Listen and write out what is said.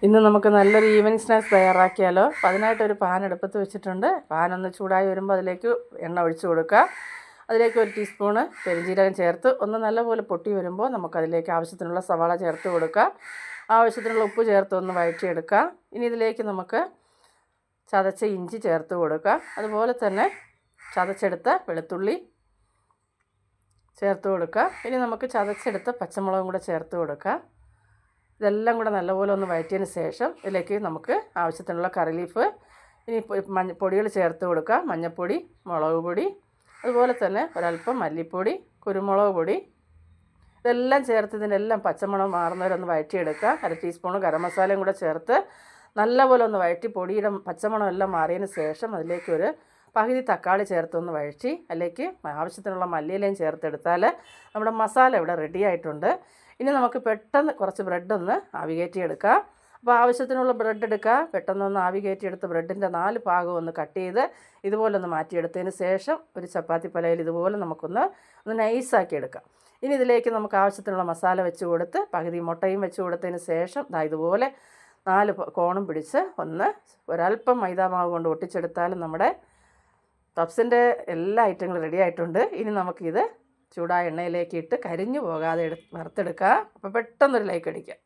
ഇന്ന് നമുക്ക് നല്ലൊരു ഈവനിങ് സ്നാക്സ് തയ്യാറാക്കിയാലോ. അപ്പോൾ അതിനായിട്ടൊരു പാൻ അടുപ്പത്ത് വെച്ചിട്ടുണ്ട്. പാനൊന്ന് ചൂടായി വരുമ്പോൾ അതിലേക്ക് എണ്ണ ഒഴിച്ച് കൊടുക്കുക. അതിലേക്ക് 1 ടീസ്പൂണ് പെരുംജീരകം ചേർത്ത് ഒന്ന് നല്ലപോലെ പൊട്ടി വരുമ്പോൾ നമുക്കതിലേക്ക് ആവശ്യത്തിനുള്ള സവാള ചേർത്ത് കൊടുക്കുക. ആവശ്യത്തിനുള്ള ഉപ്പ് ചേർത്ത് ഒന്ന് വഴറ്റിയെടുക്കുക. ഇനി ഇതിലേക്ക് നമുക്ക് ചതച്ച ഇഞ്ചി ചേർത്ത് കൊടുക്കുക. അതുപോലെ തന്നെ ചതച്ചെടുത്ത വെളുത്തുള്ളി ചേർത്ത് കൊടുക്കുക. ഇനി നമുക്ക് ചതച്ചെടുത്ത പച്ചമുളകും കൂടെ ചേർത്ത് കൊടുക്കുക. ഇതെല്ലാം കൂടെ നല്ലപോലെ ഒന്ന് വഴറ്റിയതിന് ശേഷം ഇതിലേക്ക് നമുക്ക് ആവശ്യത്തിനുള്ള കറി ലീഫ്, ഇനി പൊടികൾ ചേർത്ത് കൊടുക്കുക. മഞ്ഞൾപ്പൊടി, മുളക് പൊടി, അതുപോലെ തന്നെ ഒരല്പം മല്ലിപ്പൊടി, കുരുമുളക് പൊടി, ഇതെല്ലാം ചേർത്ത് ഇതിനെല്ലാം പച്ചമണം മാറുന്നവരൊന്ന് വഴറ്റിയെടുക്കുക. 1 ടീസ്പൂൺ ഗരം മസാലയും കൂടെ ചേർത്ത് നല്ലപോലെ ഒന്ന് വഴറ്റി പൊടിയുടെ പച്ചമണം എല്ലാം മാറിയതിന് ശേഷം അതിലേക്ക് ഒരു പകുതി തക്കാളി ചേർത്തൊന്ന് വഴറ്റി അതിലേക്ക് ആവശ്യത്തിനുള്ള മല്ലിയിലയും ചേർത്തെടുത്താൽ നമ്മുടെ മസാല ഇവിടെ റെഡി ആയിട്ടുണ്ട്. ഇനി നമുക്ക് പെട്ടെന്ന് കുറച്ച് ബ്രെഡൊന്ന് ആവി കയറ്റിയെടുക്കാം. അപ്പോൾ ആവശ്യത്തിനുള്ള ബ്രെഡ് എടുക്കുക. പെട്ടെന്നൊന്ന് ആവി കയറ്റിയെടുത്ത് ബ്രെഡിൻ്റെ 4 ഭാഗം ഒന്ന് കട്ട് ചെയ്ത് ഇതുപോലെ ഒന്ന് മാറ്റിയെടുത്തതിന് ശേഷം ഒരു ചപ്പാത്തി പലയിൽ ഇതുപോലെ നമുക്കൊന്ന് നൈസാക്കി എടുക്കാം. ഇനി ഇതിലേക്ക് നമുക്ക് ആവശ്യത്തിനുള്ള മസാല വെച്ച് കൊടുത്ത് പകുതി മുട്ടയും വെച്ച് കൊടുത്തതിന് ശേഷം ഇതുപോലെ 4 കോണും പിടിച്ച് ഒരല്പം മൈദാമാവ് കൊണ്ട് ഒട്ടിച്ചെടുത്താലും നമ്മുടെ പപ്സിൻ്റെ എല്ലാ ഐറ്റങ്ങളും റെഡി ആയിട്ടുണ്ട്. ഇനി നമുക്കിത് ചൂടായ എണ്ണയിലേക്ക് ഇട്ട് കരിഞ്ഞു പോകാതെ വറുത്തെടുക്കുക. അപ്പോൾ പെട്ടെന്നൊരു ലൈക്ക് അടിക്കുക.